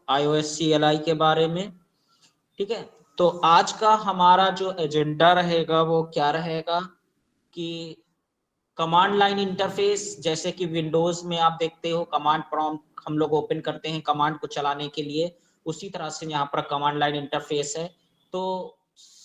iOS CLI के बारे में। ठीक है, तो आज का हमारा जो एजेंडा रहेगा वो क्या रहेगा कि कमांड लाइन इंटरफेस, जैसे कि विंडोज में आप देखते हो कमांड प्रॉम्प्ट हम लोग ओपन करते हैं कमांड को चलाने के लिए, उसी तरह से यहाँ पर कमांड लाइन इंटरफेस है। तो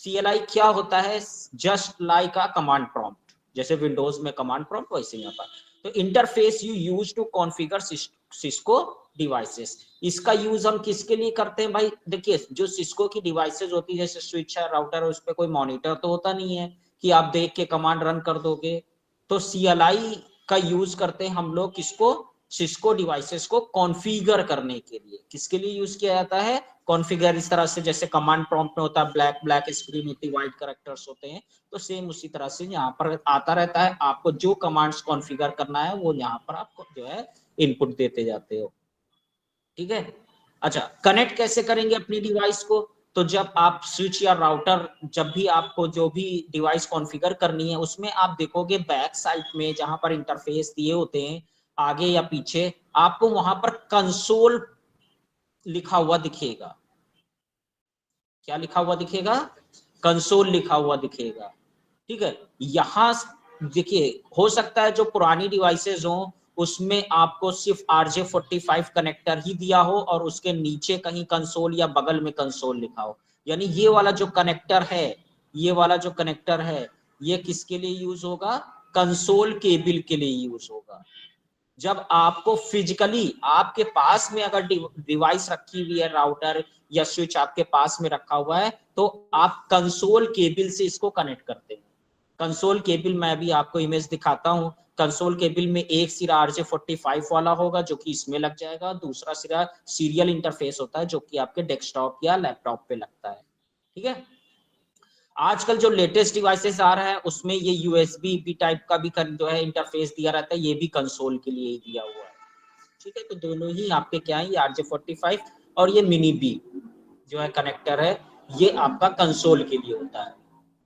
CLI क्या होता है? Just like a command prompt, जैसे विंडोज में कमांड प्रॉम्प्ट वैसे यहाँ पर। तो interface you use to configure Cisco devices. इसका यूज हम किसके लिए करते हैं भाई? देखिए, जो सिस्को की डिवाइसेस होती है जैसे स्विच है, राउटर है, उस पर कोई मॉनिटर तो होता नहीं है कि आप देख के कमांड रन कर दोगे। तो CLI का यूज करते हैं हम लोग किसको? सिस्को डिवाइसेस को कॉन्फ़िगर करने के लिए। किसके लिए यूज किया जाता है? कॉन्फ़िगर। इस तरह से जैसे कमांड प्रॉम्प्ट में होता है ब्लैक ब्लैक स्क्रीन होती है, व्हाइट कैरेक्टर्स होते हैं, तो सेम उसी तरह से यहाँ पर आता रहता है। आपको जो कमांड्स कॉन्फ़िगर करना है वो यहाँ पर आपको जो है इनपुट देते जाते हो। ठीक है, अच्छा, कनेक्ट कैसे करेंगे अपनी डिवाइस को? तो जब आप स्विच या राउटर, जब भी आपको जो भी डिवाइस कॉन्फ़िगर करनी है, उसमें आप देखोगे बैक साइड में जहां पर इंटरफेस दिए होते हैं आगे या पीछे, आपको वहां पर कंसोल लिखा हुआ दिखेगा। क्या लिखा हुआ दिखेगा? कंसोल लिखा हुआ दिखेगा। ठीक है, यहां देखिए, हो सकता है जो पुरानी डिवाइसेस हो उसमें आपको सिर्फ RJ45 कनेक्टर ही दिया हो और उसके नीचे कहीं कंसोल या बगल में कंसोल लिखा हो। यानी ये वाला जो कनेक्टर है, ये वाला जो कनेक्टर है, ये किसके लिए यूज होगा? कंसोल केबल के लिए यूज होगा। जब आपको फिजिकली आपके पास में अगर डिवाइस रखी हुई है, राउटर या स्विच आपके पास में रखा हुआ है, तो आप कंसोल केबल से इसको कनेक्ट करते हैं। कंसोल केबल मैं भी आपको इमेज दिखाता हूं। कंसोल केबल में एक सिरा RJ45 वाला होगा जो कि इसमें लग जाएगा, दूसरा सिरा सीरियल इंटरफेस होता है जो कि आपके डेस्कटॉप या लैपटॉप पे लगता है। ठीक है, आजकल जो लेटेस्ट डिवाइसेस आ रहा है उसमें ये USB टाइप का भी जो है इंटरफेस दिया रहता है, ये भी कंसोल के लिए ही दिया हुआ है। ठीक है, तो दोनों ही आपके क्या है, ये RJ45 और ये मिनी बी जो है कनेक्टर है, ये आपका कंसोल के लिए होता है।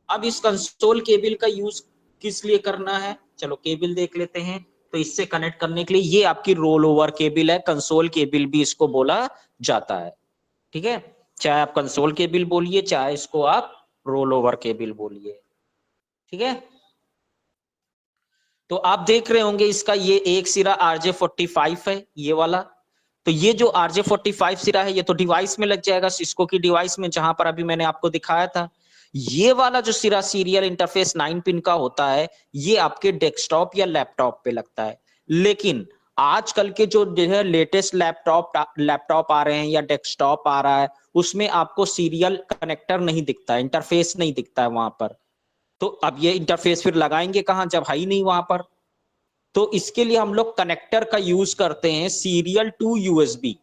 अब इस कंसोल केबल का यूज किस लिए करना है, चलो केबल देख लेते हैं। तो इससे कनेक्ट करने के लिए ये आपकी रोल ओवर केबल है, कंसोल केबल भी इसको बोला जाता है। ठीक है, चाहे आप कंसोल केबल बोलिए, चाहे इसको आप रोल ओवर केबल बोलिए। ठीक है, तो आप देख रहे होंगे इसका ये एक सिरा RJ45 है, ये वाला। तो ये जो RJ45 सिरा है ये तो डिवाइस में लग जाएगा, सिस्को की डिवाइस में, जहां पर अभी मैंने आपको दिखाया था। ये वाला जो सिरा सीरियल इंटरफेस 9 पिन का होता है, ये आपके डेस्कटॉप या लैपटॉप पे लगता है। लेकिन आजकल के जो है लेटेस्ट लैपटॉप आ रहे हैं या डेस्कटॉप आ रहा है, उसमें आपको सीरियल कनेक्टर नहीं दिखता है, इंटरफेस नहीं दिखता है वहां पर। तो अब ये इंटरफेस फिर लगाएंगे कहां जब है ही नहीं वहां पर? तो इसके लिए हम लोग कनेक्टर का यूज करते हैं, सीरियल टू USB।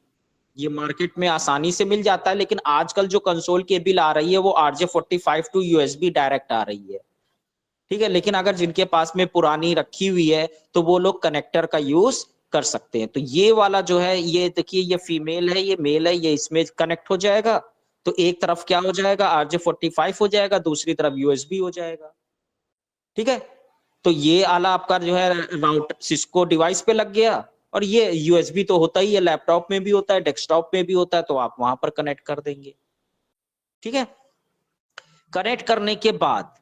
ये मार्केट में आसानी से मिल जाता है, लेकिन आजकल जो कंसोल केबल आ रही है वो RJ45 टू USB डायरेक्ट आ रही है। ठीक है, लेकिन अगर जिनके पास में पुरानी रखी हुई है तो वो लोग कनेक्टर का यूज कर सकते हैं। तो ये वाला जो है, ये देखिए, ये फीमेल है, ये मेल है, ये इसमें कनेक्ट हो जाएगा। तो एक तरफ क्या हो जाएगा, RJ45 हो जाएगा, दूसरी तरफ USB हो जाएगा। ठीक है, तो ये आला आपका जो है राउटर सिस्को डिवाइस पे लग गया, और ये USB तो होता ही है, लैपटॉप में भी होता है, डेस्कटॉप में भी होता है, तो आप वहां पर कनेक्ट कर देंगे। ठीक है, कनेक्ट करने के बाद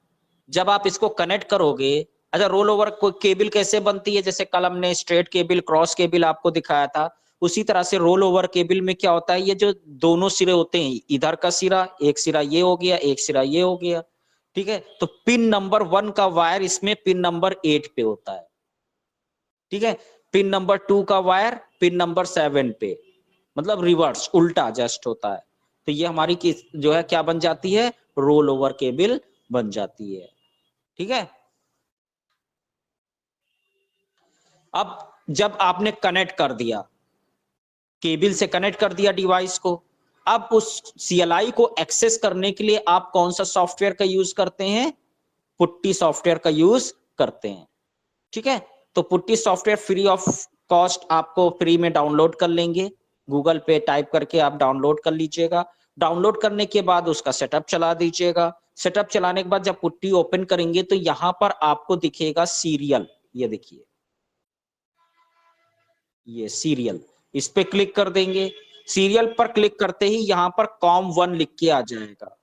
जब आप इसको कनेक्ट करोगे, अच्छा, रोल ओवर केबल कैसे बनती है? जैसे कल हमने स्ट्रेट केबल, क्रॉस केबल आपको दिखाया था, उसी तरह से रोल ओवर केबल में क्या होता है, ये जो दोनों सिरे होते हैं, इधर का सिरा, एक सिरा ये हो गया, एक सिरा ये हो गया। ठीक है, तो पिन नंबर 1 का वायर इसमें पिन नंबर 8 पे होता है। ठीक है, पिन नंबर 2 का वायर पिन नंबर 7 पे, मतलब रिवर्स, उल्टा जस्ट होता है। तो ये हमारी जो है क्या बन जाती है, रोल ओवर केबल बन जाती है। ठीक है, अब जब आपने कनेक्ट कर दिया, केबल से कनेक्ट कर दिया डिवाइस को, अब उस CLI को एक्सेस करने के लिए आप कौन सा सॉफ्टवेयर का यूज करते हैं? पुट्टी सॉफ्टवेयर का यूज करते हैं। ठीक है, तो putty software free of cost आपको फ्री में डाउनलोड कर लेंगे, गूगल पे टाइप करके आप डाउनलोड कर लीजिएगा। डाउनलोड करने के बाद उसका सेटअप चला दीजिएगा। सेटअप चलाने के बाद जब पुट्टी ओपन करेंगे तो यहां पर आपको दिखेगा सीरियल, ये देखिए, ये सीरियल, इस पे क्लिक कर देंगे। सीरियल पर क्लिक करते ही यहाँ पर COM1 लिख के आ जाएगा।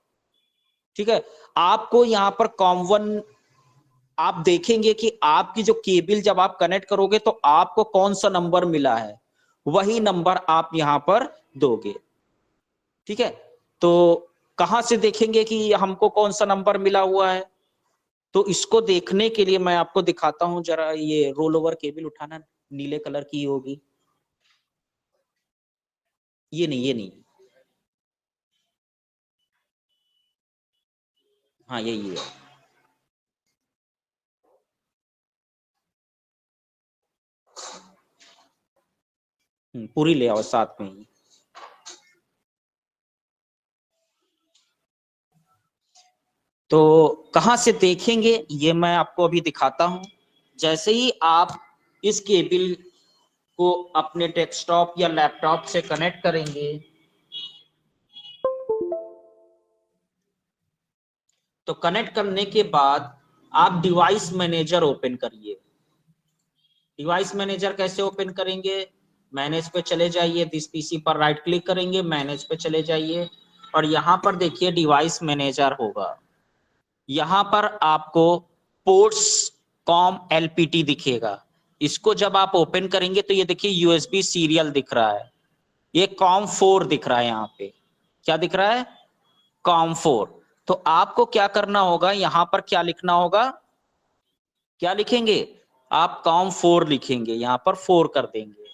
ठीक है, आपको यहाँ पर COM1 आप देखेंगे कि आपकी जो केबल जब आप कनेक्ट करोगे तो आपको कौन सा नंबर मिला है, वही नंबर आप यहां पर दोगे। ठीक है, तो कहां से देखेंगे कि हमको कौन सा नंबर मिला हुआ है? तो इसको देखने के लिए मैं आपको दिखाता हूं, जरा ये रोल ओवर केबल उठाना, नीले कलर की होगी, ये नहीं, ये नहीं, हाँ यही है। पूरी ले आओ साथ में ही। तो कहां से देखेंगे ये मैं आपको अभी दिखाता हूं। जैसे ही आप इस केबल को अपने डेस्कटॉप या लैपटॉप से कनेक्ट करेंगे, तो कनेक्ट करने के बाद आप डिवाइस मैनेजर ओपन करिए। डिवाइस मैनेजर कैसे ओपन करेंगे? मैनेज पे चले जाइए, दिस पीसी पर राइट क्लिक करेंगे, मैनेज पे चले जाइए और यहां पर देखिए डिवाइस मैनेजर होगा। यहां पर आपको पोर्ट्स कॉम एलपीटी दिखेगा। इसको जब आप ओपन करेंगे तो ये देखिए यूएसबी सीरियल दिख रहा है, ये COM4 दिख रहा है। यहाँ पे क्या दिख रहा है? COM4। तो आपको क्या करना होगा, यहां पर क्या लिखना होगा, क्या लिखेंगे आप? COM4 लिखेंगे, यहां पर 4 कर देंगे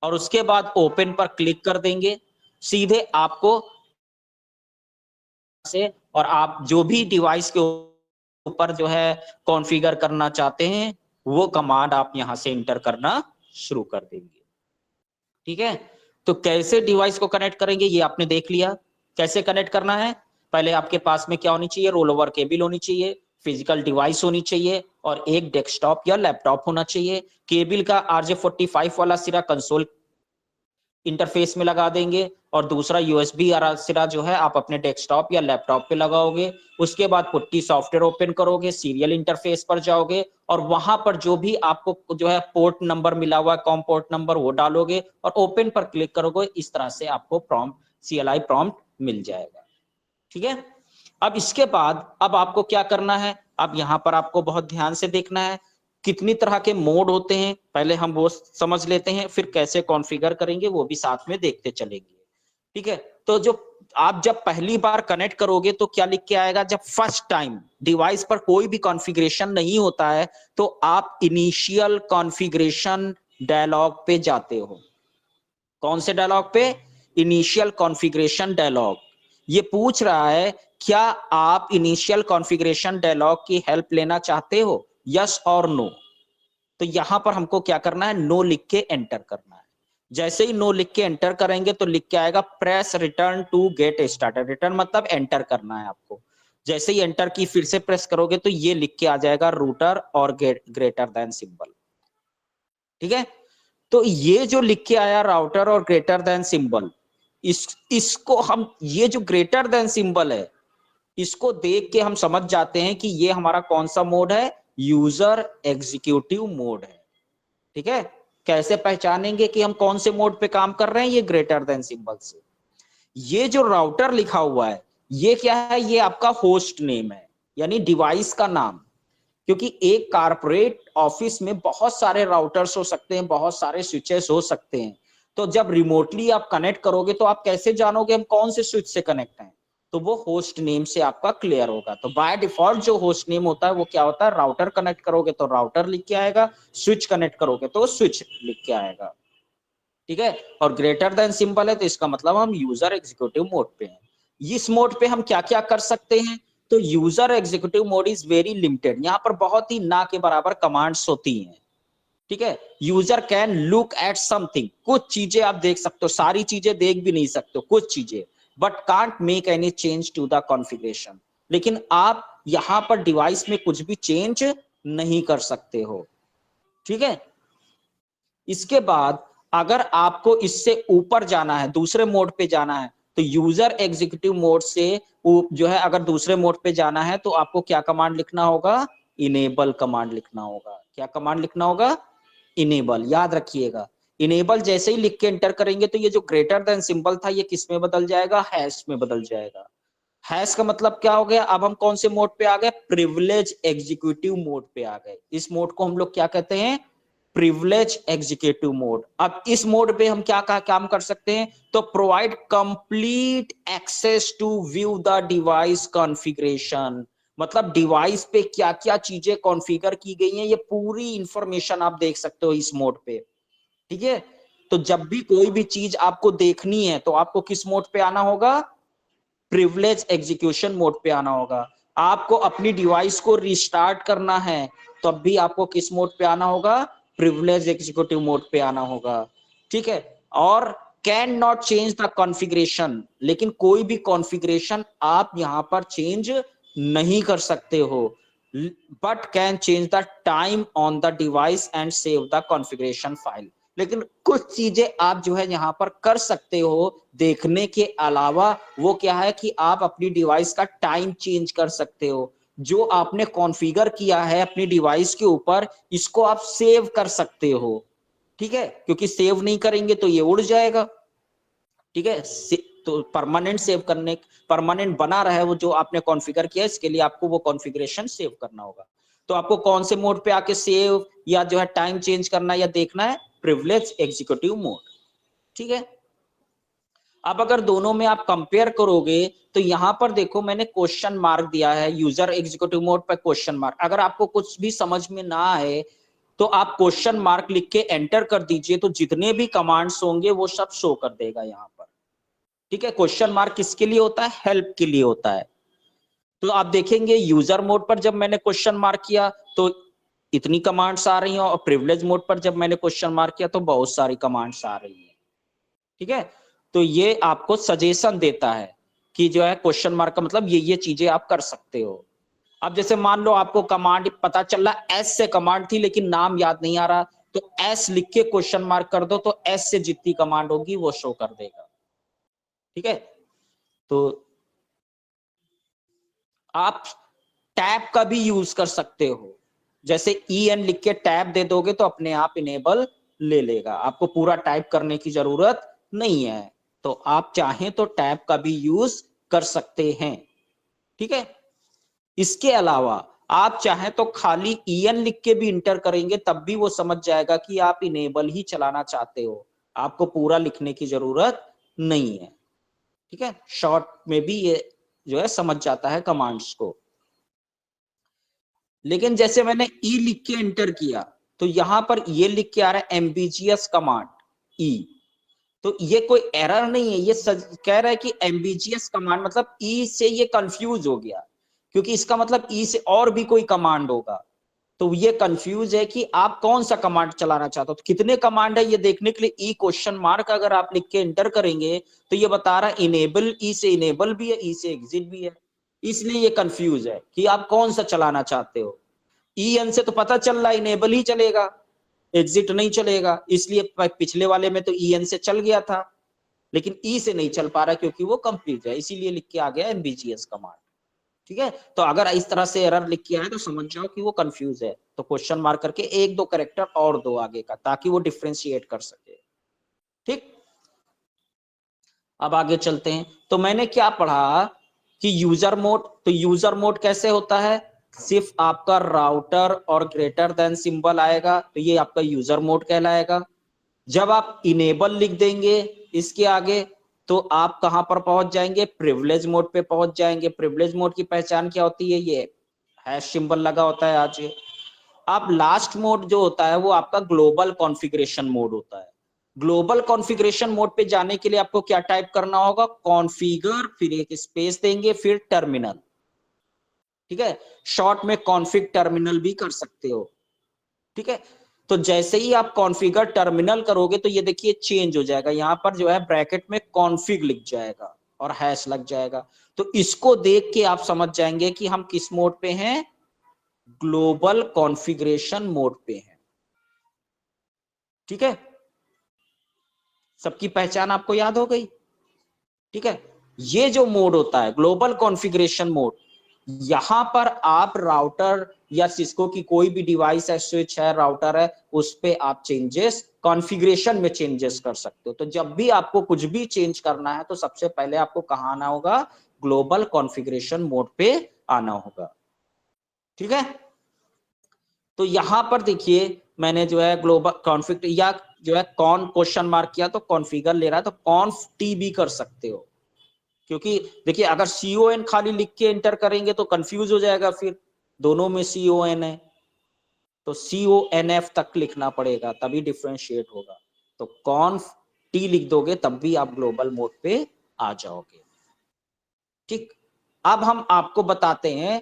और उसके बाद ओपन पर क्लिक कर देंगे। सीधे आपको से, और आप जो भी डिवाइस के ऊपर जो है कॉन्फ़िगर करना चाहते हैं वो कमांड आप यहां से इंटर करना शुरू कर देंगे। ठीक है, तो कैसे डिवाइस को कनेक्ट करेंगे ये आपने देख लिया। कैसे कनेक्ट करना है, पहले आपके पास में क्या होनी चाहिए? रोल ओवर केबल होनी चाहिए, फिजिकल डिवाइस होनी चाहिए और एक डेस्कटॉप या लैपटॉप होना चाहिए। केबल का RJ45 वाला सिरा कंसोल इंटरफेस में लगा देंगे और दूसरा यूएसबी सिरा जो है आप अपने डेस्कटॉप या लैपटॉप पे लगाओगे। उसके बाद पुट्टी सॉफ्टवेयर ओपन करोगे, सीरियल इंटरफेस पर जाओगे और वहां पर जो भी आपको जो है पोर्ट नंबर मिला हुआ है, कॉम पोर्ट नंबर, वो डालोगे और ओपन पर क्लिक करोगे। इस तरह से आपको प्रॉम्प्ट, CLI प्रॉम्प्ट मिल जाएगा। ठीक है, अब इसके बाद अब आपको क्या करना है, अब यहाँ पर आपको बहुत ध्यान से देखना है कितनी तरह के मोड होते हैं, पहले हम वो समझ लेते हैं, फिर कैसे कॉन्फ़िगर करेंगे वो भी साथ में देखते चलेंगे। ठीक है, तो जो आप जब पहली बार कनेक्ट करोगे तो क्या लिख के आएगा, जब फर्स्ट टाइम डिवाइस पर कोई भी कॉन्फ़िगरेशन नहीं होता है तो आप इनिशियल कॉन्फ़िगरेशन डायलॉग पे जाते हो। कौन से डायलॉग पे? Initial configuration dialogue. ये पूछ रहा है क्या आप इनिशियल कॉन्फ़िगरेशन डायलॉग की हेल्प लेना चाहते हो, यस और नो। तो यहां पर हमको क्या करना है, नो लिख के एंटर करना है। जैसे ही नो लिख के एंटर करेंगे तो लिख के आएगा press return to get started. Return मतलब एंटर करना है आपको। जैसे ही एंटर की फिर से प्रेस करोगे तो ये लिख के आ जाएगा रूटर और ग्रेटर देन सिंबल। ठीक है, तो ये जो लिख के आया राउटर और ग्रेटर देन सिंबल, इसको हम, ये जो ग्रेटर देन सिंबल है इसको देख के हम समझ जाते हैं कि ये हमारा कौन सा मोड है, यूजर एग्जीक्यूटिव मोड है। ठीक है, कैसे पहचानेंगे कि हम कौन से मोड पे काम कर रहे हैं? ये ग्रेटर देन सिंबल से। ये जो राउटर लिखा हुआ है ये क्या है? ये आपका होस्ट नेम है, यानी डिवाइस का नाम। क्योंकि एक कारपोरेट ऑफिस में बहुत सारे राउटर्स हो सकते हैं, बहुत सारे स्विचेस हो सकते हैं। तो जब रिमोटली आप कनेक्ट करोगे तो आप कैसे जानोगे हम कौन से स्विच से कनेक्ट हैं? तो वो होस्ट नेम से आपका क्लियर होगा। तो बाय डिफॉल्ट जो होस्ट नेम होता है वो क्या होता है? राउटर कनेक्ट करोगे तो राउटर लिख के आएगा, स्विच कनेक्ट करोगे तो स्विच लिख के आएगा। ठीक है, और ग्रेटर देन सिंबल है तो इसका मतलब हम यूजर एग्जीक्यूटिव मोड पे हैं। इस मोड पे हम क्या क्या कर सकते हैं? तो user executive mode is very limited. यहाँ पर बहुत ही ना के बराबर कमांड्स होती हैं। ठीक है, user can look at something, कुछ चीजें आप देख सकते हो, सारी चीजें देख भी नहीं सकते हो, कुछ चीजें, but can't make any change to the configuration. लेकिन आप यहां पर डिवाइस में कुछ भी चेंज नहीं कर सकते हो। ठीक है, इसके बाद अगर आपको इससे ऊपर जाना है, दूसरे मोड पे जाना है, तो यूजर एग्जीक्यूटिव मोड से जो है अगर दूसरे मोड पे जाना है तो आपको क्या कमांड लिखना होगा? इनेबल कमांड लिखना होगा। क्या कमांड लिखना होगा? इनेबल। याद रखिएगा, इनेबल जैसे ही लिख के एंटर करेंगे तो ये जो ग्रेटर देन सिंबल था ये किस में बदल जाएगा, हैश में बदल जाएगा। हैश का मतलब क्या हो गया, अब हम कौन से मोड पे आ गए, प्रिविलेज एग्जीक्यूटिव मोड पे आ गए। इस मोड को हम लोग क्या कहते हैं, प्रिविलेज एग्जीक्यूटिव मोड। अब इस मोड पे हम क्या काम कर सकते हैं, तो provide complete access to view the device configuration, मतलब डिवाइस पे क्या क्या चीजें कॉन्फ़िगर की गई हैं ये पूरी इंफॉर्मेशन आप देख सकते हो इस मोड पे। ठीक है, तो जब भी कोई भी चीज आपको देखनी है तो आपको किस मोड पे आना होगा, प्रिविलेज एग्जीक्यूशन मोड पे आना होगा। आपको अपनी डिवाइस को रिस्टार्ट करना है तब भी आपको किस मोड पे आना होगा, प्रिविलेज एग्जीक्यूटिव मोड पे आना होगा। ठीक है, और can not change the configuration, लेकिन कोई भी कॉन्फ़िगरेशन आप यहां पर चेंज नहीं कर सकते हो, but can change the time on the device and save the configuration file. लेकिन कुछ चीजें आप जो है यहां पर कर सकते हो देखने के अलावा, वो क्या है कि आप अपनी डिवाइस का टाइम चेंज कर सकते हो। जो आपने कॉन्फ़िगर किया है अपनी डिवाइस के ऊपर, इसको आप सेव कर सकते हो। ठीक है, क्योंकि सेव नहीं करेंगे तो ये उड़ जाएगा। ठीक है, तो परमानेंट सेव करने, परमानेंट बना रहे वो जो आपने कॉन्फ़िगर किया, इसके लिए आपको वो कॉन्फ़िगरेशन सेव करना होगा। तो आपको कौन से मोड पे आके सेव या जो है टाइम चेंज करना या देखना है, प्रिविलेज एग्जीक्यूटिव मोड। ठीक है, अब अगर दोनों में आप कंपेयर करोगे तो यहां पर देखो मैंने क्वेश्चन मार्क दिया है, यूजर एग्जीक्यूटिव मोड पर क्वेश्चन मार्क। अगर आपको कुछ भी समझ में ना आए तो आप क्वेश्चन मार्क लिख के एंटर कर दीजिए, तो जितने भी कमांड्स होंगे वो सब शो कर देगा यहां पर। ठीक है, क्वेश्चन मार्क किसके लिए होता है, हेल्प के लिए होता है। तो आप देखेंगे यूजर मोड पर जब मैंने क्वेश्चन मार्क किया तो इतनी कमांड्स आ रही हैं, और प्रिविलेज मोड पर जब मैंने क्वेश्चन मार्क किया तो बहुत सारी कमांड्स आ रही है। ठीक है, तो ये आपको सजेशन देता है कि जो है क्वेश्चन मार्क का मतलब ये चीजें आप कर सकते हो। अब जैसे मान लो आपको कमांड पता चल रहा, एस से कमांड थी लेकिन नाम याद नहीं आ रहा, तो एस लिख के क्वेश्चन मार्क कर दो, तो एस से जितनी कमांड होगी वो शो कर देगा। ठीक है, तो आप टैब का भी यूज कर सकते हो, जैसे ई एन लिख के टैब दे दोगे तो अपने आप इनेबल ले लेगा, आपको पूरा टाइप करने की जरूरत नहीं है। तो आप चाहें तो टैब का भी यूज कर सकते हैं। ठीक है, इसके अलावा आप चाहें तो खाली ई एन लिख के भी इंटर करेंगे तब भी वो समझ जाएगा कि आप इनेबल ही चलाना चाहते हो, आपको पूरा लिखने की जरूरत नहीं है। ठीक है, शॉर्ट में भी ये जो है समझ जाता है कमांड्स को। लेकिन जैसे मैंने ई लिख के एंटर किया तो यहां पर ये लिख के आ रहा है एम्बिजियस कमांड ई, तो ये कोई एरर नहीं है, ये कह रहा है कि एम्बिजियस कमांड मतलब ई से ये कंफ्यूज हो गया, क्योंकि इसका मतलब ई से और भी कोई कमांड होगा, तो ये कंफ्यूज है कि आप कौन सा कमांड चलाना चाहते हो। तो कितने कमांड है ये देखने के लिए ई क्वेश्चन मार्क अगर आप लिख के एंटर करेंगे तो ये बता रहा है इनेबल, ई से इनेबल भी है, ई से एग्जिट भी है, इसलिए ये कंफ्यूज है कि आप कौन सा चलाना चाहते हो। ई एन से तो पता चल रहा है इनेबल ही चलेगा, एग्जिट नहीं चलेगा, इसलिए पिछले वाले में तो ई एन से चल गया था, लेकिन ई से नहीं चल पा रहा क्योंकि वो कंफ्यूज है, इसीलिए लिख के आ गया एमबीजीएस कमांड। ठीक है, तो अगर इस तरह से एरर लिख के आए तो समझ जाओ कि वो कंफ्यूज है, तो क्वेश्चन मार्क करके एक दो करेक्टर और दो आगे का, ताकि वो डिफ्रेंशिएट कर सके। ठीक, अब आगे चलते हैं। तो मैंने क्या पढ़ा कि यूजर मोड, तो यूजर मोड कैसे होता है, सिर्फ आपका राउटर और ग्रेटर देन सिंबल आएगा तो ये आपका यूजर मोड कहलाएगा। जब आप इनेबल लिख देंगे इसके आगे तो आप कहां पर पहुंच जाएंगे, प्रिविलेज मोड पे पहुंच जाएंगे। प्रिविलेज मोड की पहचान क्या होती है, ये हैश सिंबल लगा होता है आज। अब लास्ट मोड जो होता है वो आपका ग्लोबल कॉन्फ़िगरेशन मोड होता है। ग्लोबल कॉन्फ़िगरेशन मोड पे जाने के लिए आपको क्या टाइप करना होगा, कॉन्फ़िगर, फिर एक स्पेस देंगे, फिर टर्मिनल। ठीक है, शॉर्ट में कॉन्फ़िग टर्मिनल भी कर सकते हो। ठीक है, तो जैसे ही आप कॉन्फ़िगर टर्मिनल करोगे तो ये देखिए चेंज हो जाएगा, यहां पर जो है ब्रैकेट में कॉन्फ़िग लिख जाएगा और हैश लग जाएगा। तो इसको देख के आप समझ जाएंगे कि हम किस मोड पे हैं, ग्लोबल कॉन्फ़िगरेशन मोड पे हैं। ठीक है, सबकी पहचान आपको याद हो गई। ठीक है, ये जो मोड होता है ग्लोबल कॉन्फ़िगरेशन मोड, यहां पर आप राउटर या सिस्को की कोई भी डिवाइस है, स्विच है, राउटर है, उस पे आप चेंजेस कॉन्फ़िगरेशन में चेंजेस कर सकते हो। तो जब भी आपको कुछ भी चेंज करना है तो सबसे पहले आपको कहाँ आना होगा, ग्लोबल कॉन्फ़िगरेशन मोड पे आना होगा। ठीक है, तो यहां पर देखिए मैंने जो है ग्लोबल कॉन्फ़िग या जो है कॉन क्वेश्चन मार्क किया तो कॉन्फ़िगर ले रहा है, तो कॉन्फ टी भी कर सकते हो, क्योंकि देखिए अगर CON खाली लिख के एंटर करेंगे तो कंफ्यूज हो जाएगा, फिर दोनों में CON है तो CONF तक लिखना पड़ेगा तभी डिफरेंशिएट होगा। तो कॉन्फ टी लिख दोगे तब भी आप ग्लोबल मोड पे आ जाओगे। ठीक, अब हम आपको बताते हैं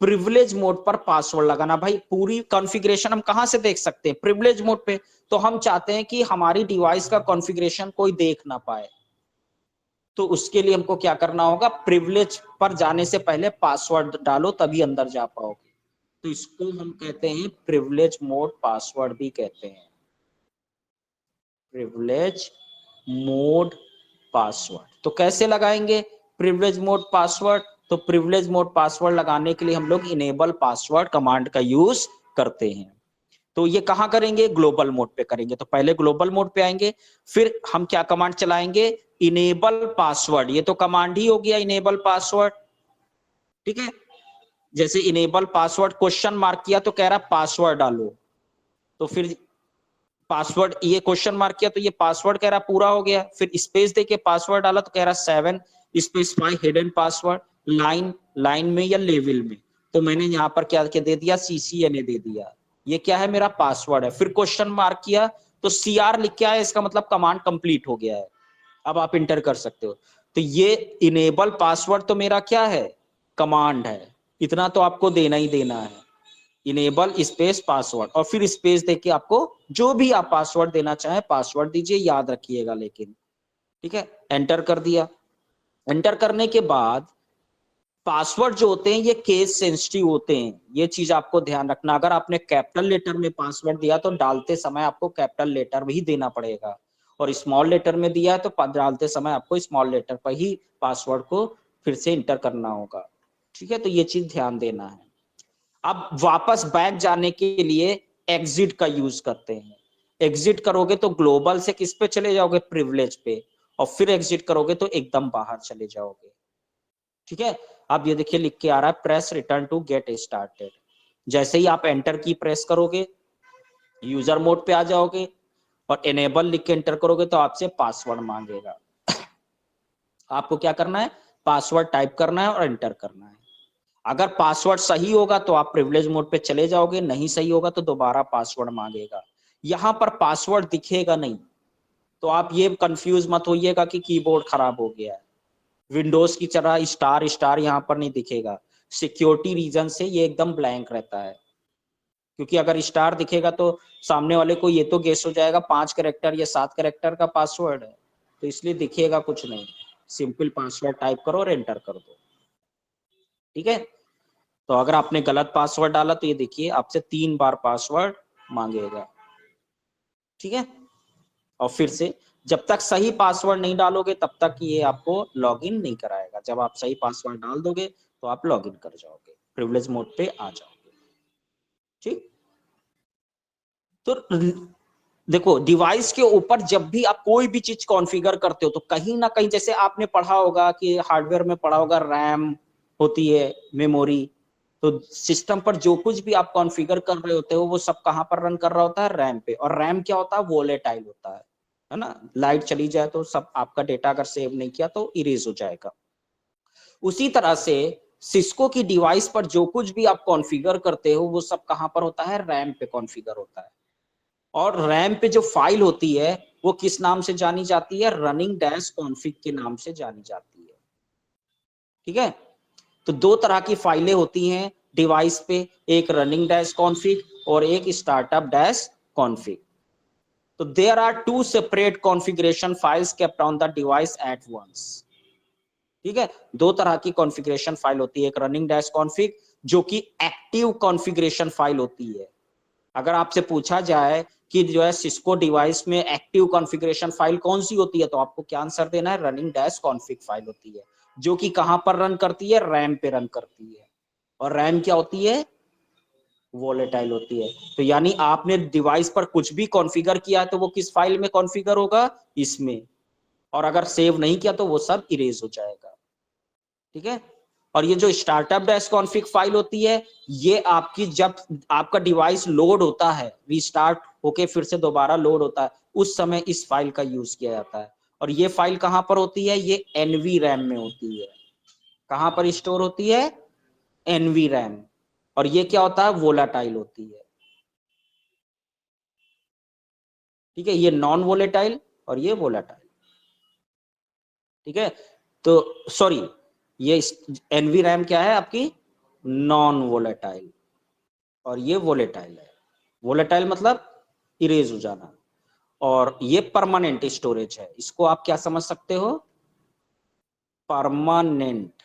प्रिविलेज मोड पर पासवर्ड लगाना। भाई पूरी कॉन्फ़िगरेशन हम कहां से देख सकते हैं, प्रिविलेज मोड पे। तो हम चाहते हैं कि हमारी डिवाइस का कॉन्फ़िगरेशन कोई देख ना पाए, तो उसके लिए हमको क्या करना होगा, प्रिविलेज पर जाने से पहले पासवर्ड डालो तभी अंदर जा पाओगे। तो इसको हम कहते हैं प्रिविलेज मोड पासवर्ड भी कहते हैं, प्रिविलेज मोड पासवर्ड। तो कैसे लगाएंगे प्रिविलेज मोड पासवर्ड, तो प्रिविलेज मोड पासवर्ड लगाने के लिए हम लोग इनेबल पासवर्ड कमांड का यूज करते हैं। तो ये कहां करेंगे, ग्लोबल मोड पे करेंगे। तो पहले ग्लोबल मोड पे आएंगे, फिर हम क्या कमांड चलाएंगे, इनेबल पासवर्ड। ये तो कमांड ही हो गया इनेबल पासवर्ड। ठीक है, जैसे इनेबल पासवर्ड क्वेश्चन मार्क किया तो कह रहा पासवर्ड डालो, तो फिर पासवर्ड ये क्वेश्चन मार्क किया तो ये पासवर्ड कह रहा पूरा हो गया, फिर स्पेस देके पासवर्ड डाला तो कह रहा 7 स्पेसिफाई हिडन पासवर्ड, लाइन में या लेवल में। तो मैंने यहाँ पर क्या दे दिया, CCNA दे दिया, ये क्या है मेरा पासवर्ड है। फिर क्वेश्चन मार्क किया तो CR लिख के आया, इसका मतलब कमांड कंप्लीट हो गया है, अब आप इंटर कर सकते हो। तो ये इनेबल पासवर्ड तो मेरा क्या है, कमांड है, इतना तो आपको देना ही देना है, इनेबल स्पेस पासवर्ड, और फिर स्पेस देके आपको जो भी आप पासवर्ड देना चाहे पासवर्ड दीजिए, याद रखिएगा लेकिन। ठीक है, एंटर कर दिया। एंटर करने के बाद पासवर्ड जो होते हैं ये केस सेंसिटिव होते हैं, ये चीज आपको ध्यान रखना। अगर आपने कैपिटल लेटर में पासवर्ड दिया तो डालते समय आपको कैपिटल लेटर भी देना पड़ेगा, और स्मॉल लेटर में दिया है तो डालते समय आपको स्मॉल लेटर पर ही पासवर्ड को फिर से इंटर करना होगा। ठीक है, तो ये चीज ध्यान देना है। अब वापस बैक जाने के लिए एग्जिट का यूज करते हैं। एग्जिट करोगे तो ग्लोबल से किस पे चले जाओगे, प्रिविलेज पे, और फिर एग्जिट करोगे तो एकदम बाहर चले जाओगे। ठीक है, अब ये देखिए लिख के आ रहा है press return to get started. जैसे ही आप एंटर की प्रेस करोगे यूजर मोड पे आ जाओगे, और एनेबल लिख के एंटर करोगे तो आपसे पासवर्ड मांगेगा। आपको क्या करना है, पासवर्ड टाइप करना है और एंटर करना है। अगर पासवर्ड सही होगा तो आप प्रिविलेज मोड पे चले जाओगे, नहीं सही होगा तो दोबारा पासवर्ड मांगेगा। यहां पर पासवर्ड दिखेगा नहीं, तो आप ये कंफ्यूज मत होइएगा कि कीबोर्ड खराब हो गया है। विंडोज की तरह स्टार स्टार यहाँ पर नहीं दिखेगा, सिक्योरिटी रीजन से ये एकदम ब्लैंक रहता है, क्योंकि अगर स्टार दिखेगा तो सामने वाले को ये तो गेस हो जाएगा 5 कैरेक्टर या 7 कैरेक्टर का पासवर्ड है, तो इसलिए दिखेगा कुछ नहीं। सिंपल पासवर्ड टाइप करो और एंटर कर दो। ठीक है, तो अगर आपने गलत पासवर्ड डाला तो ये देखिए आपसे 3 बार पासवर्ड मांगेगा। ठीक है, और फिर से जब तक सही पासवर्ड नहीं डालोगे तब तक ये आपको लॉगिन नहीं कराएगा। जब आप सही पासवर्ड डाल दोगे तो आप लॉगिन कर जाओगे, प्रिविलेज मोड पे आ जाओगे। ठीक, तो देखो डिवाइस के ऊपर जब भी आप कोई भी चीज कॉन्फ़िगर करते हो तो कहीं ना कहीं, जैसे आपने पढ़ा होगा कि हार्डवेयर में पढ़ा होगा रैम होती है, मेमोरी, तो सिस्टम पर जो कुछ भी आप कॉन्फ़िगर कर रहे होते हो वो सब कहां पर रन कर रहा होता है, रैम पे। और रैम क्या होता है, वोलेटाइल होता है ना, लाइट चली जाए तो सब आपका डेटा अगर सेव नहीं किया तो इरेज हो जाएगा। उसी तरह से सिस्को की डिवाइस पर जो कुछ भी आप कॉन्फ़िगर करते हो वो सब कहां पर होता है, रैम पे कॉन्फ़िगर होता है। और रैम पे जो फाइल होती है वो किस नाम से जानी जाती है, रनिंग डैश कॉन्फिग के नाम से जानी जाती है। ठीक है, तो 2 तरह की फाइलें होती हैं डिवाइस पे, एक रनिंग डैश कॉन्फिग और एक स्टार्टअप डैश कॉन्फिग। तो there are 2 separate configuration files kept on the device at once. ठीक है, 2 तरह की कॉन्फ़िगरेशन फाइल होती है, एक रनिंग डैश कॉन्फिग जो कि एक्टिव कॉन्फ़िगरेशन फाइल होती है। अगर आपसे पूछा जाए कि जो है सिस्को डिवाइस में एक्टिव कॉन्फ़िगरेशन फाइल कौन सी होती है तो आपको क्या आंसर देना है, रनिंग डैश कॉन्फिग फाइल होती है, जो कि कहां पर रन करती है, रैम पे रन करती है। और रैम क्या होती है, वोलेटाइल होती है। तो यानी आपने डिवाइस पर कुछ भी कॉन्फ़िगर किया है तो वो किस फाइल में कॉन्फ़िगर होगा, इसमें, और अगर सेव नहीं किया तो वो सब इरेज हो जाएगा। ठीक है। और ये जो स्टार्टअप डैश कॉन्फिग फाइल होती है, ये आपकी जब आपका डिवाइस लोड होता है, रीस्टार्ट होके फिर से दोबारा लोड होता है, उस समय इस फाइल का यूज किया जाता है। और ये फाइल कहां पर होती है, ये एनवी रैम में होती है। कहां पर स्टोर होती है, एनवी रैम। और ये क्या होता है, वोलाटाइल होती है। ठीक है, ये नॉन वोलेटाइल और ये वोलाटाइल। ठीक है, तो सॉरी, ये एनवी रैम क्या है आपकी, नॉन वोलेटाइल, और ये वोलेटाइल है। वोलेटाइल मतलब इरेज हो जाना, और ये परमानेंट स्टोरेज है। इसको आप क्या समझ सकते हो, परमानेंट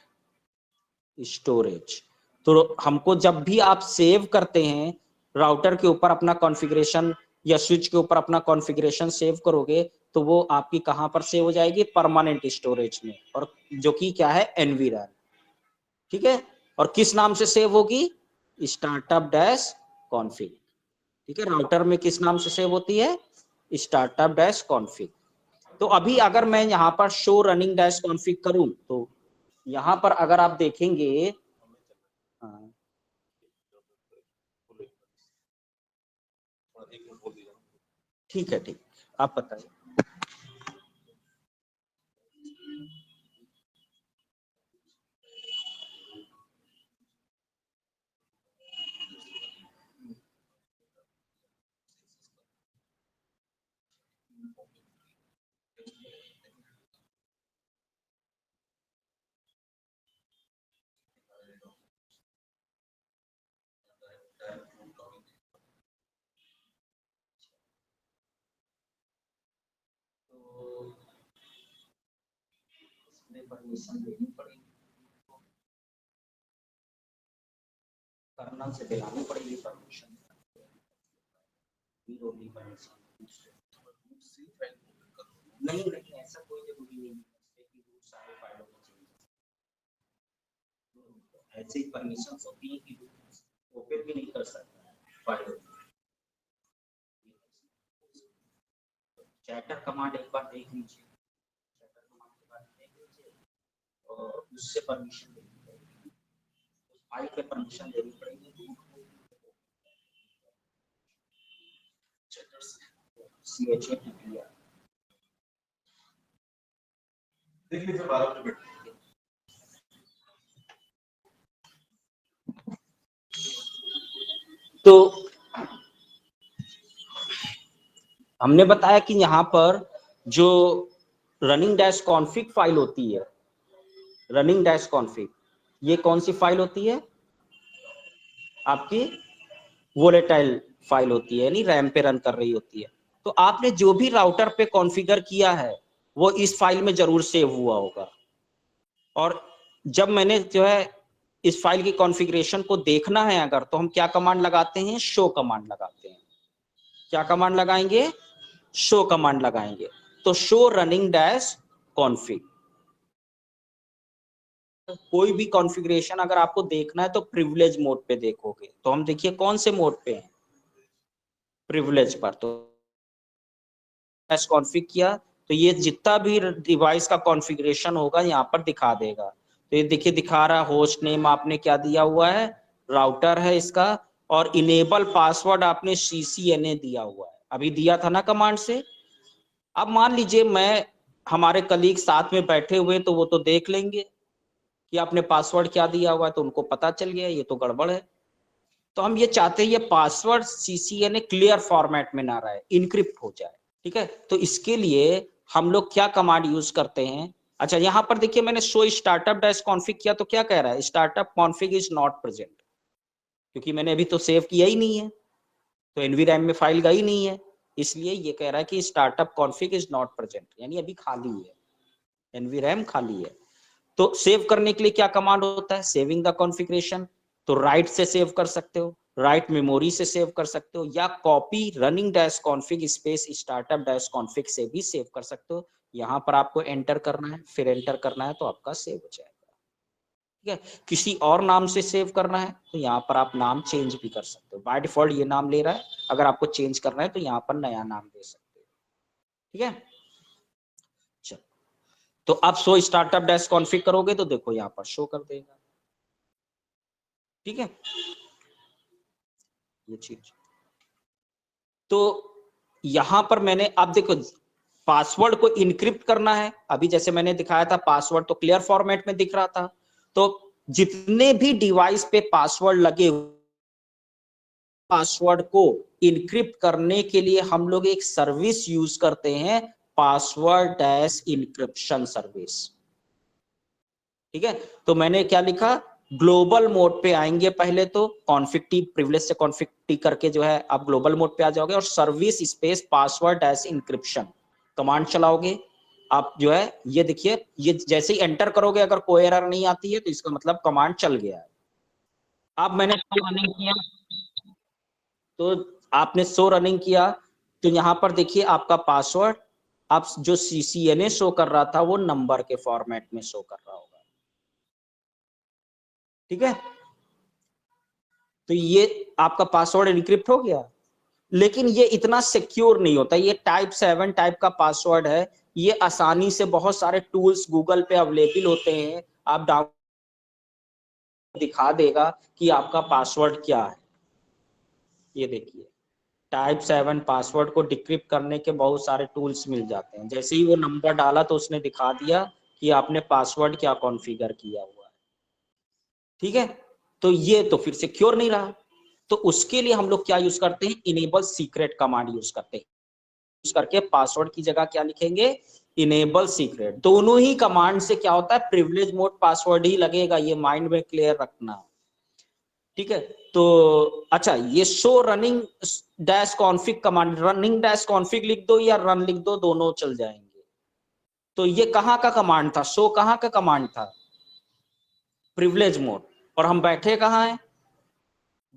स्टोरेज। तो हमको जब भी आप सेव करते हैं राउटर के ऊपर अपना कॉन्फ़िगरेशन या स्विच के ऊपर अपना कॉन्फ़िगरेशन सेव करोगे, तो वो आपकी कहां पर सेव हो जाएगी, परमानेंट स्टोरेज में, और जो कि क्या है, एनवी रैम। ठीक है, और किस नाम से सेव होगी, स्टार्टअप डैश कॉन्फिग। ठीक है, राउटर में किस नाम से सेव होती है, स्टार्टअप डैश कॉन्फिग। तो अभी अगर मैं यहाँ पर शो रनिंग डैश कॉन्फिग करूं, तो यहाँ पर अगर आप देखेंगे, हाँ, ठीक है, ठीक, आप बताइए। परमिशन देनी पड़ेगी, कर्नल से दिलानी पड़ेगी परमिशन, परमिशन नहीं, नहीं ऐसा कोई जरूरी नहीं है कि रूट सारे फाइलों में चाहिए। ऐसे ही परमिशन होती है कि ओपन भी नहीं कर सकता फाइल। चैटर कमांड एक बार देख लीजिए, चैटर कमांड के बारे में देख लीजिए, और उससे परमिशन लेनी पड़ेगी, उस फाइल पे परमिशन लेनी पड़ेगी। CHATTR देख लीजिए 12 मिनट। तो हमने बताया कि यहाँ पर जो रनिंग डैश कॉन्फिग फाइल होती है, रनिंग डैश कॉन्फिग, ये कौन सी फाइल होती है आपकी, वोलेटाइल फाइल होती है, यानी रैम पे रन कर रही होती है। तो आपने जो भी राउटर पे कॉन्फ़िगर किया है वो इस फाइल में जरूर सेव हुआ होगा। और जब मैंने जो है इस फाइल की कॉन्फ़िगरेशन को देखना है अगर, तो हम क्या कमांड लगाते हैं, शो कमांड लगाते हैं। क्या कमांड लगाएंगे, शो कमांड लगाएंगे। तो शो रनिंग डैश कॉन्फिग, कोई भी कॉन्फ़िगरेशन अगर आपको देखना है तो प्रिविलेज मोड पे देखोगे। तो हम देखिए कौन से मोड पे हैं, प्रिविलेज पर। तो कॉन्फ़िग किया तो ये जितना भी डिवाइस का कॉन्फ़िगरेशन होगा यहाँ पर दिखा देगा। तो ये देखिए दिखा रहा है, होस्ट नेम आपने क्या दिया हुआ है, राउटर है इसका, और इनेबल पासवर्ड आपने CCNA दिया हुआ है, अभी दिया था ना कमांड से। अब मान लीजिए मैं, हमारे कलीग साथ में बैठे हुए तो वो तो देख लेंगे कि आपने पासवर्ड क्या दिया हुआ है, तो उनको पता चल गया ये तो गड़बड़ है। तो हम ये चाहते हैं ये पासवर्ड CCNA क्लियर फॉर्मेट में ना रहे, इनक्रिप्ट हो जाए। ठीक है, तो इसके लिए हम लोग क्या कमांड यूज करते हैं। अच्छा, यहां पर देखिए मैंने शो स्टार्टअप डैश कॉन्फिग किया तो क्या कह रहा है, startup config is not present, क्योंकि मैंने अभी तो सेव किया ही नहीं है, तो एनवी रैम में फाइल गई नहीं है, इसलिए ये कह रहा है कि startup config is not present, यानी अभी खाली है, एनवी रैम खाली है। तो सेव करने के लिए क्या कमांड होता है, सेविंग द कॉन्फ़िगरेशन। तो राइट से सेव कर सकते हो, राइट मेमोरी से सेव कर सकते हो, या copy running dash config space startup dash config से भी सेव कर सकते हो। यहाँ पर आपको एंटर करना है, फिर एंटर करना है तो आपका सेव हो जाएगा। ठीक है, किसी और नाम से सेव करना है तो यहाँ पर आप नाम चेंज भी कर सकते हो। बाय डिफॉल्ट ये नाम ले रहा है, अगर आपको चेंज करना है तो यहाँ पर नया नाम दे सकते हो। ठीक है, चलो तो आप शो स्टार्टअप डैश कॉन्फ़िग करोगे तो देखो यहाँ पर शो कर देगा। ठीक है, ये चीज तो यहां पर मैंने, आप देखो पासवर्ड को इनक्रिप्ट करना है, अभी जैसे मैंने दिखाया था पासवर्ड तो क्लियर फॉर्मेट में दिख रहा था, तो जितने भी डिवाइस पे पासवर्ड लगे, पासवर्ड को इनक्रिप्ट करने के लिए हम लोग एक सर्विस यूज करते हैं, पासवर्ड डैश इनक्रिप्शन सर्विस। ठीक है, तो मैंने क्या लिखा, ग्लोबल मोड पे आएंगे पहले, तो कॉन्फिग टी प्रिविलेज से कॉन्फिग टी करके जो है आप ग्लोबल मोड पे आ जाओगे और service space password dash encryption command चलाओगे। आप जो है ये देखिए, ये जैसे ही एंटर करोगे अगर कोई एरर नहीं आती है तो इसका मतलब कमांड चल गया है। अब मैंने शो रनिंग किया, तो आपने शो रनिंग किया तो यहाँ पर देखिए आपका पासवर्ड, आप जो CCNA शो कर रहा था वो नंबर के फॉर्मेट में शो कर रहा होगा। ठीक है, तो ये आपका पासवर्ड एनक्रिप्ट हो गया, लेकिन ये इतना सिक्योर नहीं होता, ये टाइप 7 टाइप का पासवर्ड है। ये आसानी से बहुत सारे टूल्स गूगल पे अवेलेबल होते हैं, आप डाउन दिखा देगा कि आपका पासवर्ड क्या है। ये देखिए टाइप 7 पासवर्ड को डिक्रिप्ट करने के बहुत सारे टूल्स मिल जाते हैं, जैसे ही वो नंबर डाला तो उसने दिखा दिया कि आपने पासवर्ड क्या कॉन्फ़िगर किया हुआ है। ठीक है, तो ये तो फिर सिक्योर नहीं रहा, तो उसके लिए हम लोग क्या यूज करते हैं, इनेबल सीक्रेट कमांड यूज करते हैं। यूज करके पासवर्ड की जगह क्या लिखेंगे, इनेबल सीक्रेट। दोनों ही कमांड से क्या होता है, प्रिविलेज मोड पासवर्ड ही लगेगा, ये माइंड में क्लियर रखना। ठीक है, तो अच्छा ये show running dash config command, running dash config लिख दो या रन लिख दो, दोनों चल जाएंगे। तो ये कहाँ का कमांड था, शो कहाँ का कमांड था, प्रिविलेज मोड, और हम बैठे कहाँ हैं,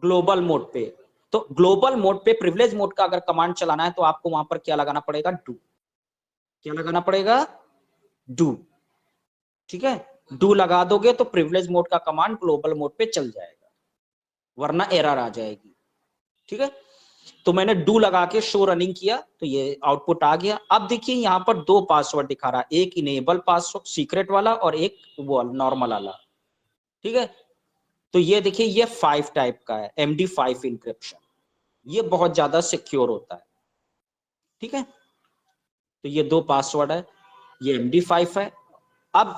ग्लोबल मोड पे। तो ग्लोबल मोड पे प्रिविलेज मोड का अगर कमांड चलाना है तो आपको वहां पर क्या लगाना पड़ेगा, डू। क्या लगाना पड़ेगा, डू। ठीक है, डू लगा दोगे तो प्रिविलेज मोड का कमांड ग्लोबल मोड पे चल जाएगा, वरना एरर आ जाएगी। ठीक है, तो मैंने डू लगा के शो रनिंग किया तो ये आउटपुट आ गया। अब देखिए यहाँ पर दो पासवर्ड दिखा रहा है, एक इनेबल पासवर्ड सीक्रेट वाला और एक वो नॉर्मल वाला। ठीक है, तो ये देखिए ये 5 टाइप का है, MD5 इंक्रिप्शन, ये बहुत ज्यादा सिक्योर होता है। ठीक है, तो ये दो पासवर्ड है, ये MD5 है। अब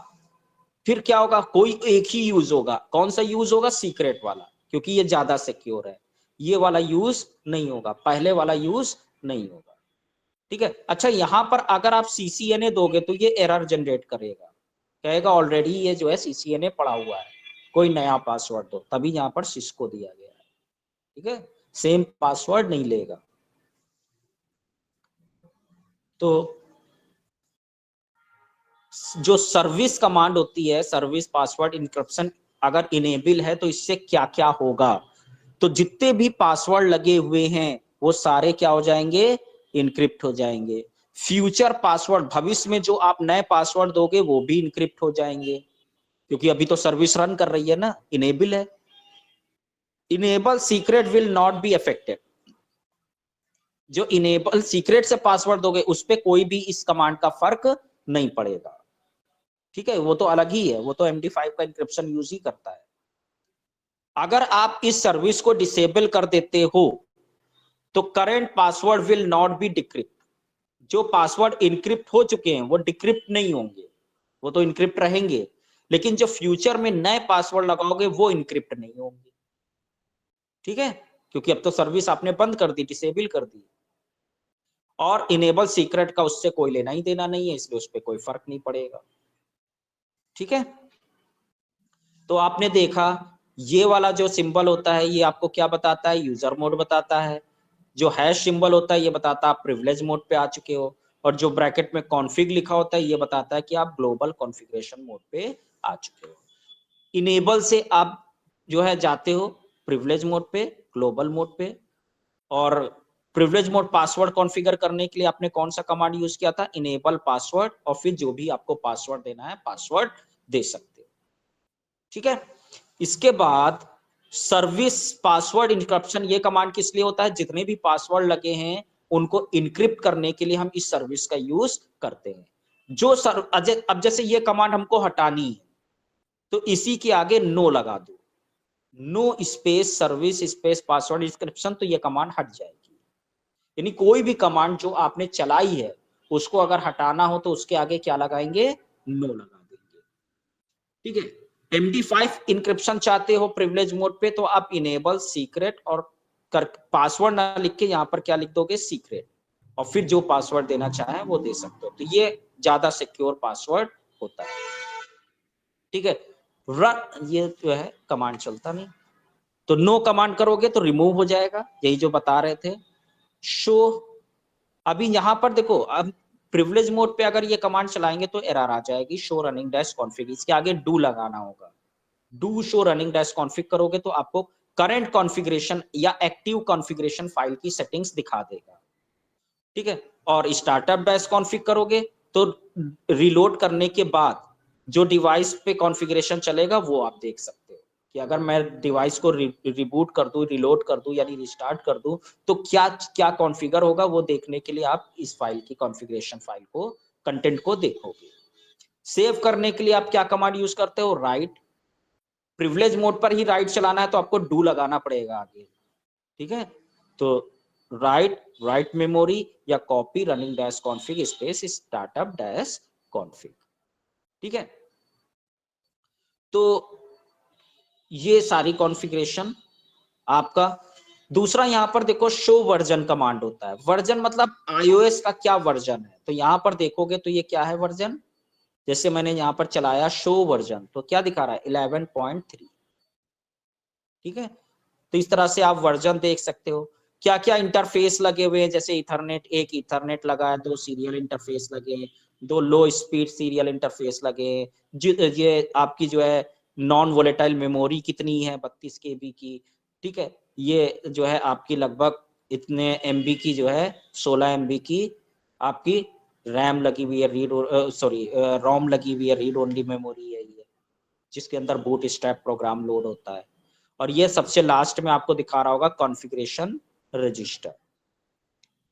फिर क्या होगा, कोई एक ही यूज होगा, कौन सा यूज होगा, सीक्रेट वाला, क्योंकि ये ज्यादा सिक्योर है, ये वाला यूज नहीं होगा, पहले वाला यूज नहीं होगा। ठीक है, अच्छा यहाँ पर अगर आप CCNA दोगे तो ये एरर जनरेट करेगा, कहेगा ऑलरेडी ये जो है CCNA पड़ा हुआ है, कोई नया पासवर्ड दो, तभी यहाँ पर सिस्को दिया गया है। ठीक है, सेम पासवर्ड नहीं लेगा। तो जो सर्विस कमांड होती है, सर्विस पासवर्ड इंक्रिप्शन अगर इनेबल है तो इससे क्या क्या होगा, तो जितने भी पासवर्ड लगे हुए हैं वो सारे क्या हो जाएंगे, इनक्रिप्ट हो जाएंगे। फ्यूचर पासवर्ड, भविष्य में जो आप नए पासवर्ड दोगे वो भी इनक्रिप्ट हो जाएंगे, क्योंकि अभी तो सर्विस रन कर रही है ना, इनेबल है। Enable secret will not be affected, जो इनेबल सीक्रेट से पासवर्ड दोगे उस पर कोई भी इस कमांड का फर्क नहीं पड़ेगा। ठीक है, वो तो अलग ही है, वो तो MD5 का इंक्रिप्शन यूज ही करता है। अगर आप इस सर्विस को डिसेबल कर देते हो तो current password will not be decrypt, जो पासवर्ड इनक्रिप्ट हो चुके हैं वो डिक्रिप्ट नहीं होंगे, वो तो इनक्रिप्ट रहेंगे, लेकिन जो फ्यूचर में नए पासवर्ड लगाओगे वो इनक्रिप्ट नहीं होंगे। ठीक है, क्योंकि अब तो सर्विस आपने बंद कर दी, डिसेबल कर दी, और इनेबल सीक्रेट का उससे कोई लेना ही देना नहीं है, इसलिए उस पर कोई फर्क नहीं पड़ेगा। ठीक है, तो आपने देखा ये वाला जो सिंबल होता है ये आपको क्या बताता है, यूजर मोड बताता है। जो हैश सिंबल होता है ये बताता है आप प्रिविलेज मोड पे आ चुके हो, और जो ब्रैकेट में कॉन्फ़िग लिखा होता है ये बताता है कि आप ग्लोबल कॉन्फ़िगरेशन मोड पे आ चुके हो। इनेबल से आप जो है जाते हो प्रिविलेज मोड पे, ग्लोबल मोड पे, और प्रिविलेज मोड पासवर्ड कॉन्फ़िगर करने के लिए आपने कौन सा कमांड यूज किया था, इनेबल पासवर्ड, और फिर जो भी आपको पासवर्ड देना है पासवर्ड दे सकते हो। ठीक है। इसके बाद सर्विस पासवर्ड इंक्रिप्शन, ये कमांड किस लिए होता है, जितने भी पासवर्ड लगे हैं उनको इनक्रिप्ट करने के लिए हम इस सर्विस का यूज करते हैं। जो अब जैसे ये कमांड हमको हटानी है तो इसी के आगे नो लगा दो, no space service space password encryption, तो ये कमांड हट जाएगी। यानी कोई भी कमांड जो आपने चलाई है उसको अगर हटाना हो तो उसके आगे क्या लगाएंगे, नो लगा देंगे। ठीक है। MD5 इंक्रिप्शन चाहते हो प्रिविलेज मोड पे तो आप इनेबल सीक्रेट और पासवर्ड ना लिख के यहाँ पर क्या लिख दोगे, सीक्रेट, और फिर जो पासवर्ड देना चाहे वो दे सकते हो, तो ये ज्यादा सिक्योर पासवर्ड होता है। ठीक है। रन, ये जो है कमांड चलता नहीं, तो नो कमांड करोगे तो रिमूव हो जाएगा, यही जो बता रहे थे। शो, अभी यहां पर देखो, अब प्रिविलेज मोड पे अगर ये कमांड चलाएंगे तो एरर आ जाएगी, शो रनिंग डैश कॉन्फिग, इसके आगे डू लगाना होगा, do show running dash config करोगे तो आपको करंट कॉन्फ़िगरेशन या एक्टिव कॉन्फ़िगरेशन फाइल की सेटिंग्स दिखा देगा। ठीक है। और स्टार्टअप डैश कॉन्फिग करोगे तो रिलोड करने के बाद जो डिवाइस पे कॉन्फ़िगरेशन चलेगा वो आप देख सकते हो कि अगर मैं डिवाइस को रिबूट कर दूं, रिलोड कर दूं यानी रिस्टार्ट कर दूं तो क्या क्या कॉन्फ़िगर होगा, वो देखने के लिए आप इस फाइल की कॉन्फ़िगरेशन फाइल को, कंटेंट को देखोगे। सेव करने के लिए आप क्या कमांड यूज करते हो, राइट, प्रिविलेज मोड पर ही राइट चलाना है तो आपको डू लगाना पड़ेगा आगे। ठीक है। तो राइट मेमोरी या copy running dash config space startup dash config. ठीक है। तो ये सारी कॉन्फ़िगरेशन आपका। दूसरा यहां पर देखो शो वर्जन कमांड होता है, वर्जन मतलब iOS का क्या वर्जन है, तो यहां पर देखोगे तो ये क्या है वर्जन, जैसे मैंने यहां पर चलाया शो वर्जन तो क्या दिखा रहा है 11.3। ठीक है। तो इस तरह से आप वर्जन देख सकते हो। क्या क्या इंटरफेस लगे हुए हैं, जैसे इथरनेट, एक इथरनेट लगा है, 2 सीरियल इंटरफेस लगे हैं, 2 लो स्पीड सीरियल इंटरफेस लगे हैं, ये आपकी जो है नॉन वोलेटाइल मेमोरी कितनी है 32 KB की। ठीक है। ये जो है आपकी लगभग इतने MB की जो है 16 MB की आपकी रैम लगी हुई है, रीड सॉरी रोम लगी हुई है, रीड ओनली मेमोरी है ये, जिसके अंदर बूट स्ट्रैप प्रोग्राम लोड होता है। और ये सबसे लास्ट में आपको दिखा रहा होगा कॉन्फ़िगरेशन रजिस्टर।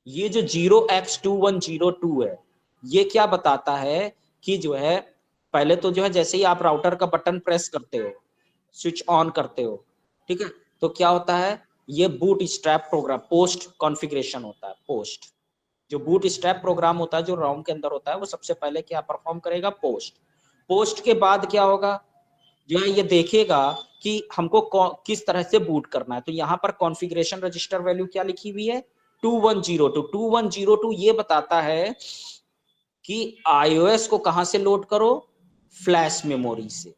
ये जो 0x2102 है, ये क्या बताता है कि जो है पहले तो जो है जैसे ही आप राउटर का बटन प्रेस करते हो, स्विच ऑन करते हो, ठीक है, तो क्या होता है, ये bootstrap program post configuration होता है। पोस्ट, जो बूट स्ट्रैप प्रोग्राम होता है जो रोम के अंदर होता है, वो सबसे पहले क्या परफॉर्म करेगा, पोस्ट। पोस्ट के बाद क्या होगा, जो है ये देखेगा कि हमको किस तरह से बूट करना है, तो यहाँ पर कॉन्फ़िगरेशन रजिस्टर वैल्यू क्या लिखी हुई है 2102। 2102 ये बताता है कि iOS को कहां से लोड करो, फ्लैश मेमोरी से।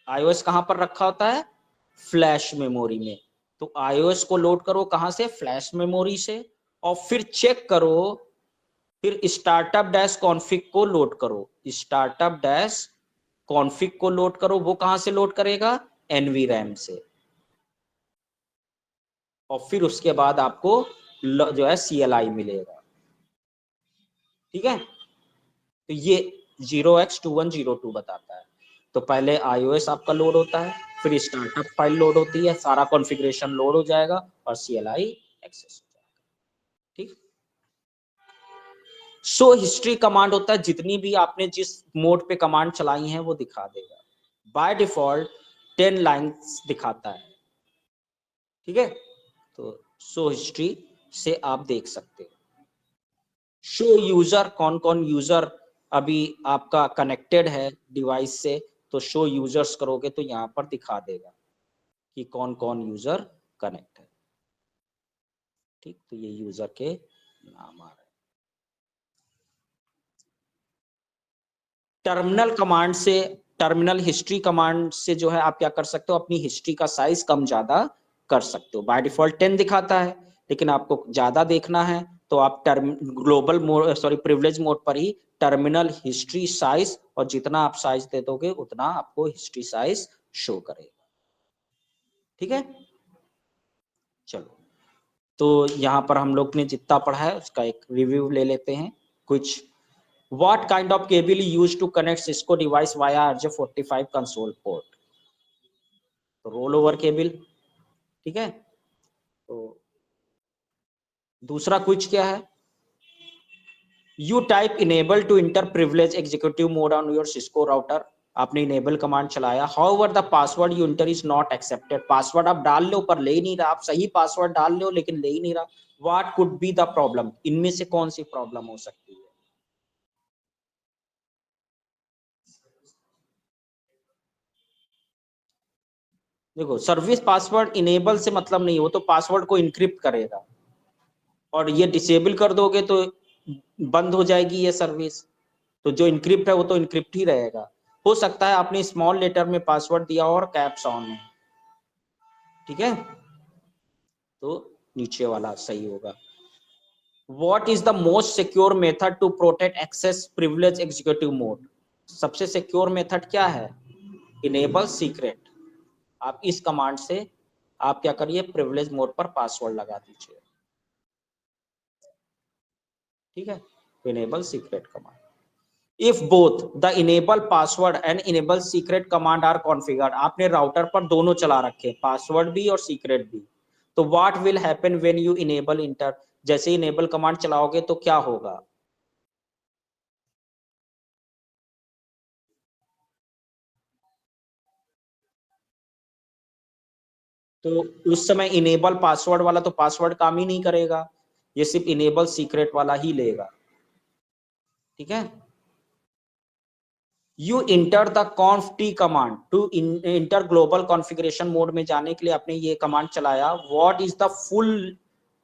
iOS कहां पर रखा होता है, फ्लैश मेमोरी में, तो iOS को लोड करो कहां से, फ्लैश मेमोरी से, और फिर चेक करो, फिर स्टार्टअप डैश कॉन्फिग को लोड करो, स्टार्टअप डैश कॉन्फिग को लोड करो, वो कहां से लोड करेगा, NVRAM से, और फिर उसके बाद आपको जो है CLI मिलेगा। ठीक है। तो ये 0x2102 बताता है। तो पहले iOS आपका लोड होता है, फिर स्टार्टअप फाइल लोड होती है, सारा कॉन्फ़िगरेशन लोड हो जाएगा और CLI एक्सेस हो जाएगा। ठीक। शो हिस्ट्री कमांड होता है, जितनी भी आपने जिस मोड पे कमांड चलाई हैं वो दिखा देगा। बाय डिफॉल्ट 10 लाइन्स दिखाता है। ठीक है। तो शो हिस्ट्री से आप देख सकते हो। शो यूजर, कौन कौन यूजर अभी आपका कनेक्टेड है डिवाइस से, तो शो यूजर्स करोगे तो यहाँ पर दिखा देगा कि कौन कौन यूजर कनेक्ट है। ठीक। तो ये यूजर के नाम आ रहे हैं। टर्मिनल कमांड से, टर्मिनल हिस्ट्री कमांड से जो है आप क्या कर सकते हो, अपनी हिस्ट्री का साइज कम ज्यादा कर सकते हो। बाय डिफॉल्ट 10 दिखाता है, लेकिन आपको ज्यादा देखना है तो आप global mode sorry privilege mode पर ही टर्मिनल हिस्ट्री साइज, और जितना आप साइज दे दोगे उतना आपको हिस्ट्री साइज शो करेगा। ठीक है। चलो, तो यहाँ पर हम लोग ने जितना पढ़ा है उसका एक रिव्यू ले लेते हैं कुछ। What kind of cable used to connect Cisco device via RJ45 console port? तो रोल ओवर केबल, ठीक है। तो दूसरा क्विज क्या है, you type enable to enter privilege executive mode on your Cisco router, आपने इनेबल कमांड चलाया, however the password you enter is not accepted, password आप डाल लो पर ले ही नहीं रहा, आप सही पासवर्ड डाल लो लेकिन ले ही नहीं रहा, what could be the problem, इनमें से कौन सी प्रॉब्लम हो सकती है। देखो सर्विस पासवर्ड इनेबल से मतलब नहीं, वो तो पासवर्ड को इनक्रिप्ट करेगा, और ये डिसेबल कर दोगे तो बंद हो जाएगी ये सर्विस, तो जो इनक्रिप्ट है वो तो इनक्रिप्ट ही रहेगा। हो सकता है आपने स्मॉल लेटर में पासवर्ड दिया और कैप्स ऑन है, ठीक है, तो नीचे वाला सही होगा। What is the most secure method to protect access privilege executive mode, सबसे सिक्योर मेथड क्या है, इनेबल सीक्रेट, आप इस कमांड से आप क्या करिए, प्रिविलेज मोड पर पासवर्ड लगा दीजिए, ठीक है, enable secret command. If both the enable password and enable secret command are configured, आपने राउटर पर दोनों चला रखे, पासवर्ड भी और सीक्रेट भी, तो what will happen when you enable inter, जैसे इनेबल कमांड चलाओगे तो क्या होगा, तो उस समय इनेबल पासवर्ड वाला तो पासवर्ड काम ही नहीं करेगा, ये सिर्फ इनेबल सीक्रेट वाला ही लेगा, ठीक है। You enter the conf t command to enter global configuration mode में जाने के लिए आपने ये कमांड चलाया, what is the full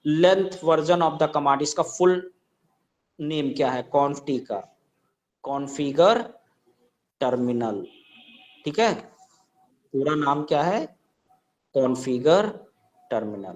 length version of the command, इसका फुल नेम क्या है कॉन्फ टी का, कॉन्फ़िगर टर्मिनल, ठीक है, पूरा नाम क्या है, कॉन्फ़िगर टर्मिनल।